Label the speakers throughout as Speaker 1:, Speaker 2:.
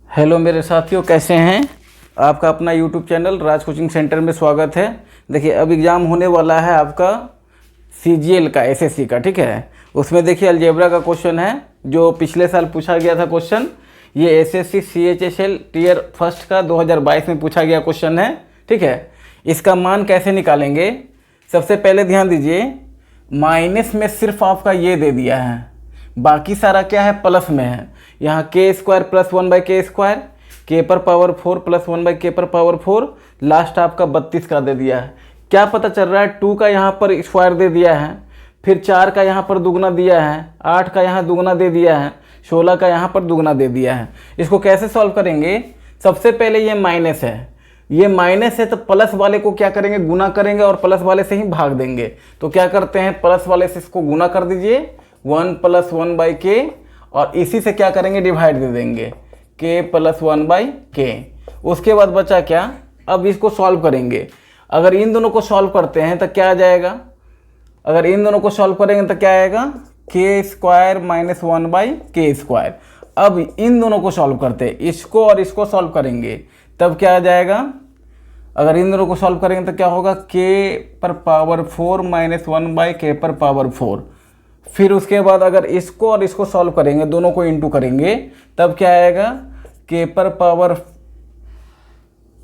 Speaker 1: Hello मेरे साथियों, कैसे हैं? आपका अपना यूट्यूब चैनल राज कोचिंग सेंटर में स्वागत है। देखिए, अब एग्ज़ाम होने वाला है आपका सीजीएल का, एसएससी का, ठीक है। उसमें देखिए अलजेब्रा का क्वेश्चन है जो पिछले साल पूछा गया था क्वेश्चन। ये एसएससी सीएचएसएल टियर फर्स्ट का 2022 में पूछा गया क्वेश्चन है, ठीक है। इसका मान कैसे निकालेंगे? सबसे पहले ध्यान दीजिए, माइनस में सिर्फ आपका ये दे दिया है, बाकी सारा क्या है, प्लस में है। यहाँ के स्क्वायर प्लस 1/k स्क्वायर, के पर पावर 4 प्लस 1/k पर पावर 4, लास्ट आपका 32 का दे दिया है। क्या पता चल रहा है, 2 का यहाँ पर स्क्वायर दे दिया है, फिर 4 का यहाँ पर दुगना दिया है, 8 का यहाँ दुगना दे दिया है, 16 का यहाँ पर दुगना दे दिया है। इसको कैसे सॉल्व करेंगे? सबसे पहले ये माइनस है, ये माइनस है तो प्लस वाले को क्या करेंगे, गुना करेंगे और प्लस वाले से ही भाग देंगे। तो क्या करते हैं, प्लस वाले से इसको गुना कर दीजिए, 1 + 1/k, और इसी से क्या करेंगे, डिवाइड दे देंगे, k + 1/k। उसके बाद बचा क्या, अब इसको सॉल्व करेंगे। अगर इन दोनों को सॉल्व करते हैं तो क्या आ जाएगा, अगर इन दोनों को सॉल्व करेंगे तो क्या आएगा, k² - 1/k स्क्वायर। अब इन दोनों को सॉल्व करते हैं, इसको और इसको सॉल्व करेंगे, तब क्या आ जाएगा, अगर इन दोनों को सॉल्व करेंगे तो क्या होगा, k पर पावर 4 - 1/k पर पावर 4। फिर उसके बाद अगर इसको और इसको सॉल्व करेंगे, दोनों को इंटू करेंगे, तब क्या आएगा, k पर पावर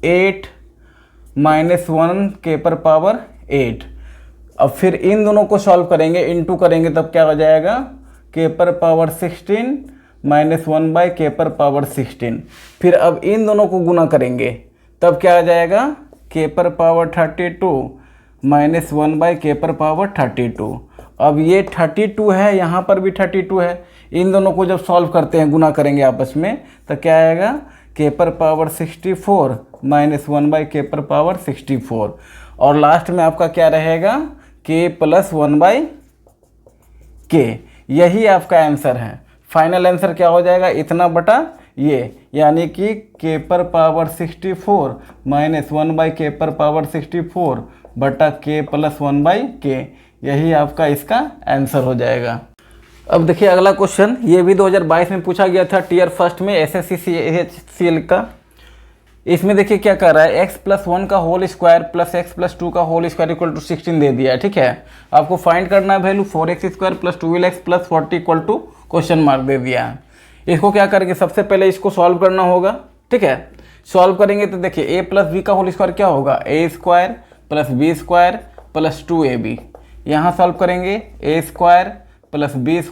Speaker 1: 8 - 1 k पर पावर 8। अब फिर इन दोनों को सॉल्व करेंगे, इंटू करेंगे, तब क्या हो जाएगा, k पर पावर 16 - 1/k पर पावर 16। फिर अब इन दोनों को गुना करेंगे, तब क्या आ जाएगा, k पर पावर 32 - 1/k पर पावर 32। अब ये 32 है, यहाँ पर भी 32 है। इन दोनों को जब सॉल्व करते हैं, गुना करेंगे आपस में, तो क्या आएगा, k पर पावर 64 - 1/k पर पावर 64। और लास्ट में आपका क्या रहेगा, k + 1/k। यही आपका आंसर है। फाइनल आंसर क्या हो जाएगा, इतना बटा ये, यानी कि k पर पावर 64 - 1/k पर पावर 64 बटा k + 1/k। यही आपका इसका आंसर हो जाएगा। अब देखिए अगला क्वेश्चन, ये भी 2022 में पूछा गया था टियर फर्स्ट में, एसएससी सीएचएसएल का। इसमें देखिए क्या कर रहा है, x + 1 का होल स्क्वायर प्लस x + 2 का होल स्क्वायर इक्वल टू 16 दे दिया है, ठीक है। आपको फाइंड करना है value 4x² + 12x + 40 equal to question mark दे दिया है। इसको क्या करेंगे, सबसे पहले इसको सॉल्व करना होगा, ठीक है। सॉल्व करेंगे तो देखिए a + b का होल स्क्वायर क्या होगा, a² + b² + 2ab। यहाँ सॉल्व करेंगे, a² + b²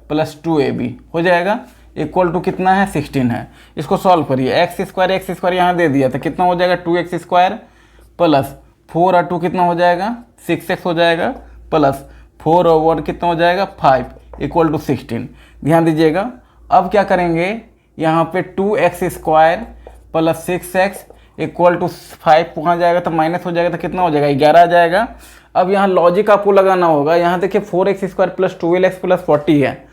Speaker 1: + 2ab हो जाएगा, इक्वल टू कितना है, 16 है। इसको सॉल्व करिए, x² यहाँ दे दिया था, कितना हो जाएगा, 2x² + 4 और 2 कितना हो जाएगा, 6x हो जाएगा, प्लस 4 और 1 कितना हो जाएगा, 5 इक्वल टू 16। ध्यान दीजिएगा, अब क्या करेंगे, यहाँ पे 2x² + 6x इक्वल टू 5 वहाँ जाएगा तो माइनस हो जाएगा, तो कितना हो जाएगा, 11 आ जाएगा। अब यहाँ लॉजिक आपको लगाना होगा, यहाँ देखिए 4x² + 12x + 40 है।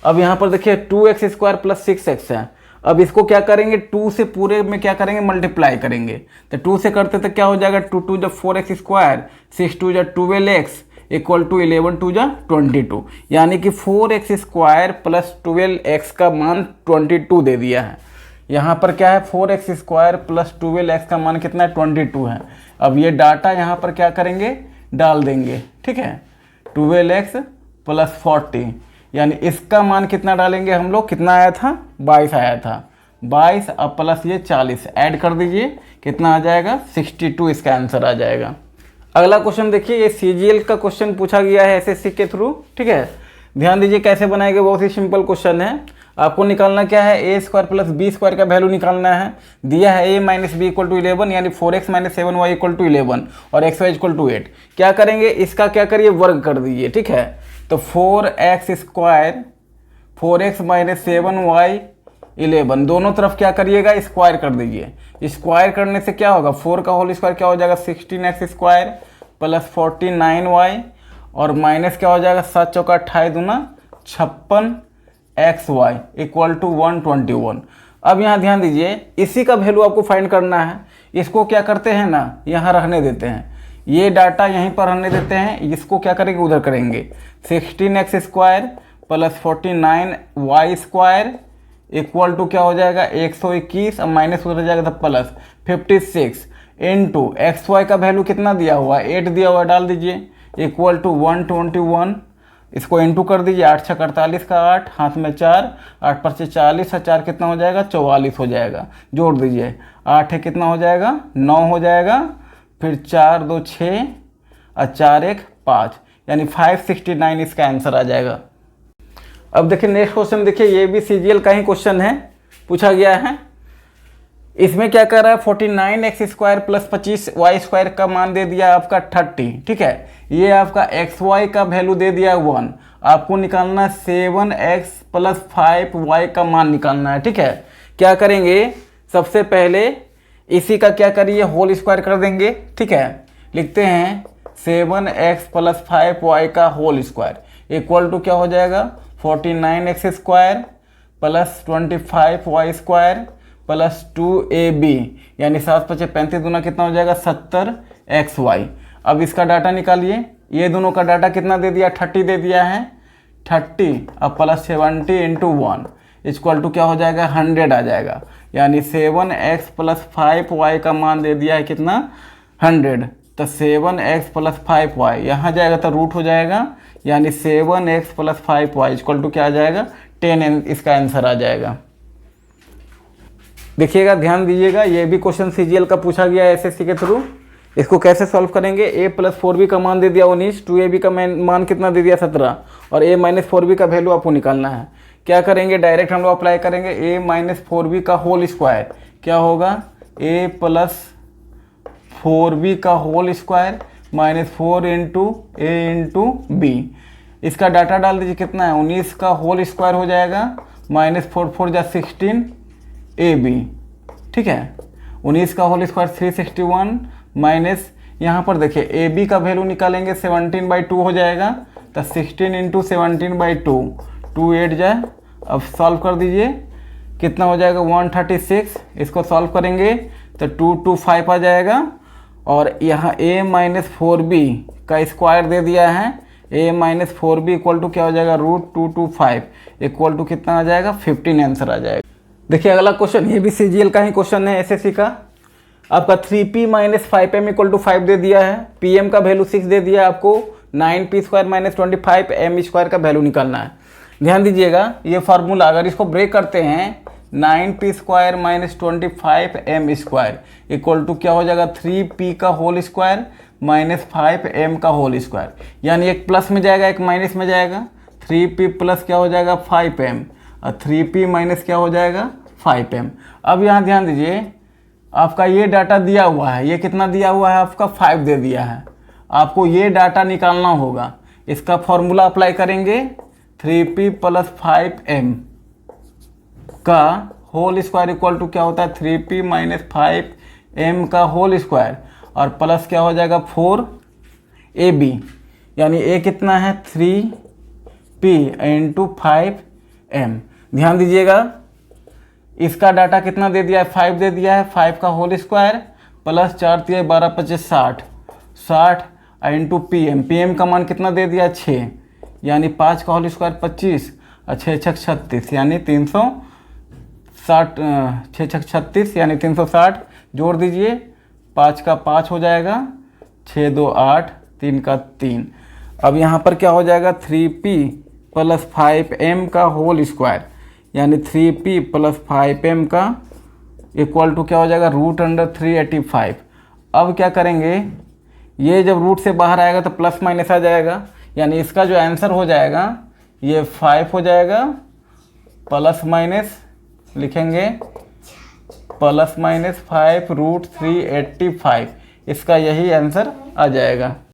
Speaker 1: अब यहाँ पर देखिए 2x² + 6x है। अब इसको क्या करेंगे, 2 से पूरे में क्या करेंगे, मल्टीप्लाई करेंगे। तो 2 से करते तो क्या हो जाएगा, 2 × 2 = 4x², 6 × 2 = 12x इक्वल टू 11 × 2 = 22। यानी कि 4x² + 12x का मान 22 दे दिया है। यहाँ पर क्या है, 4x² + 12x का मान कितना है, 22 है। अब ये डाटा यहाँ पर क्या करेंगे, डाल देंगे, ठीक है। 12x + 40 यानी इसका मान कितना डालेंगे हम लोग, कितना आया था, 22 आया था, 22 अब प्लस ये 40 ऐड कर दीजिए, कितना आ जाएगा, 62 इसका आंसर आ जाएगा। अगला क्वेश्चन देखिए, ये सीजीएल का क्वेश्चन पूछा गया है एसएससी के थ्रू, ठीक है। ध्यान दीजिए कैसे बनाएंगे, बहुत ही सिंपल क्वेश्चन है। आपको निकालना क्या है, a² + b² का वैल्यू निकालना है। दिया है a - b = 11, यानी 4x - 7y = 11 और xy = 8। क्या करेंगे, इसका क्या करिए, वर्ग कर दीजिए, ठीक है। तो 4x² 4x - 7y 11, दोनों तरफ क्या करिएगा, स्क्वायर कर दीजिए। स्क्वायर करने से क्या होगा, 4 का होल स्क्वायर क्या हो जाएगा, 16x² + 49y और माइनस क्या हो जाएगा, 7 × 4 = 28 दूना 56xy इक्वल टू 121। अब यहाँ ध्यान दीजिए, इसी का वैल्यू आपको फाइंड करना है। इसको क्या करते हैं ना, यहाँ रखने देते हैं, ये डाटा यहीं पर रहने देते हैं। इसको क्या करेंगे, उधर करेंगे, 16x² + 49y² इक्वल टू क्या हो जाएगा 121 और माइनस उधर जाएगा तो प्लस 56 इंटू एक्स वाई का वैल्यू कितना दिया हुआ है 8 दिया हुआ है, डाल दीजिए इक्वल टू 121, इसको इंटू कर दीजिए 8 छः 48 का 8, हाथ में 4, 8 पर से 40 और 4 कितना हो जाएगा 44 हो जाएगा, जोड़ दीजिए 8 है कितना हो जाएगा 9 हो जाएगा, फिर 4 2 6 और 4 1 5, यानी 569 इसका आंसर आ जाएगा। अब देखिए नेक्स्ट क्वेश्चन, देखिए ये भी सीजीएल का ही क्वेश्चन है, पूछा गया है। इसमें क्या कर रहा है 49x² प्लस 25y² का मान दे दिया आपका 30, ठीक है। ये आपका xy का वैल्यू दे दिया 1, आपको निकालना 7x प्लस 5y का मान निकालना है, ठीक है। क्या करेंगे सबसे पहले इसी का क्या करिए होल स्क्वायर कर देंगे, ठीक है। लिखते हैं 7x प्लस 5y का होल स्क्वायर इक्वल टू क्या हो जाएगा 49x² plus 25y² plus 2ab, यानी 7 5 35 दूना कितना हो जाएगा 70xy। अब इसका डाटा निकालिए, ये दोनों का डाटा कितना दे दिया 30 दे दिया है, 30 अब प्लस 70 इंटू 1 इक्वल टू क्या हो जाएगा 100 आ जाएगा, यानी 7x प्लस 5y का मान दे दिया है कितना 100, तो 7x प्लस 5y यहाँ जाएगा तो रूट हो जाएगा, यानी 7x plus 5y equal to क्या आ जाएगा 10, इसका आंसर आ जाएगा। देखिएगा ध्यान दीजिएगा, ये भी क्वेश्चन सीजीएल का पूछा गया है एसएससी के थ्रू। इसको कैसे सॉल्व करेंगे, a प्लस 4b का मान दे दिया 19, 2ab का मान कितना दे दिया 17 और a माइनस 4b का वैल्यू आपको निकालना है। क्या करेंगे डायरेक्ट हम लोग अप्लाई करेंगे, a माइनस 4b का होल स्क्वायर क्या होगा a प्लस 4b का whole square minus 4 into a into b। इसका डाटा डाल दीजिए कितना है 19 का होल स्क्वायर हो जाएगा माइनस 4 4 जा 16 AB, ठीक है। 19 का होल स्क्वायर 361 माइनस यहाँ पर देखिए AB का वैल्यू निकालेंगे 17/2 हो जाएगा, तो 16 इंटू 17/2 2 8 जाए। अब सॉल्व कर दीजिए कितना हो जाएगा 136, इसको सॉल्व करेंगे तो 225 आ जाएगा, और यहाँ a माइनस 4b का स्क्वायर दे दिया है, a minus 4b equal to क्या हो जाएगा √225 इक्वल टू कितना आ जाएगा 15 आंसर आ जाएगा। देखिए अगला क्वेश्चन, ये भी सीजीएल का ही क्वेश्चन है एसएससी का। आपका 3p minus 5m equal to 5 दे दिया है, pm का वैल्यू 6 दे दिया है, आपको 9p² माइनस 25m² का वैल्यू निकालना है। ध्यान दीजिएगा ये फार्मूला अगर इसको ब्रेक करते हैं 9p² minus 25m² equal to क्या हो जाएगा 3p का होल स्क्वायर माइनस 5m का होल स्क्वायर, यानी एक प्लस में जाएगा एक माइनस में जाएगा, 3p प्लस क्या हो जाएगा 5m और 3p माइनस क्या हो जाएगा 5m। अब यहाँ ध्यान दीजिए आपका ये डाटा दिया हुआ है, ये कितना दिया हुआ है आपका 5 दे दिया है, आपको ये डाटा निकालना होगा। इसका फॉर्मूला अप्लाई करेंगे 3p प्लस 5m का होल स्क्वायर इक्वल टू क्या होता है 3p माइनस 5m का होल स्क्वायर और प्लस क्या हो जाएगा 4ab, यानी a कितना है 3p इंटू 5m। ध्यान दीजिएगा इसका डाटा कितना दे दिया है 5 दे दिया है, 5 का whole square plus 4 3 12 25 60 into pm का मान कितना दे दिया 6, यानी 5 का होल स्क्वायर 25 और 6 6 36 यानी 360, 6 6 36 यानी 360, जोड़ दीजिए 5 का 5 हो जाएगा, 6 2 8 3 का 3। अब यहाँ पर क्या हो जाएगा 3p प्लस 5m का होल स्क्वायर, यानी 3p प्लस 5m का इक्वल टू क्या हो जाएगा √385। अब क्या करेंगे ये जब रूट से बाहर आएगा तो प्लस माइनस आ जाएगा, यानी इसका जो आंसर हो जाएगा ये 5 हो जाएगा, प्लस माइनस लिखेंगे प्लस माइनस 5 √385, इसका यही आंसर आ जाएगा।